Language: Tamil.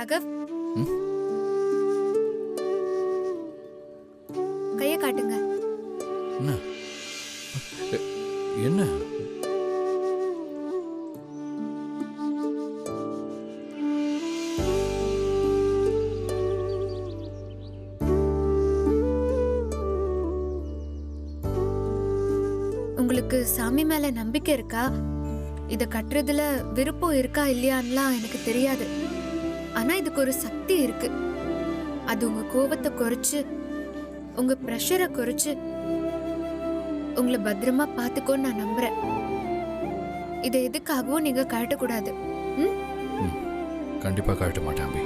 ராகவ், கைய காட்டுங்க. என்ன என்ன உங்களுக்கு சாமி மேல நம்பிக்கை இருக்கா? இத கட்டுறதுல விருப்பம் இருக்கா இல்லையான்லாம் எனக்கு தெரியாது. ஆனா இதுக்கு ஒரு சக்தி இருக்கு. அது உங்க கோபத்தை குறைச்சு, உங்க பிரஷரை குறைச்சு, உங்களை பத்திரமா பாத்துக்கோன்னு நான் நம்புறேன். இதை எதுக்காகவும் நீங்க கழட்டக்கூடாது. கண்டிப்பா கழட்ட மாட்டேன் அபி.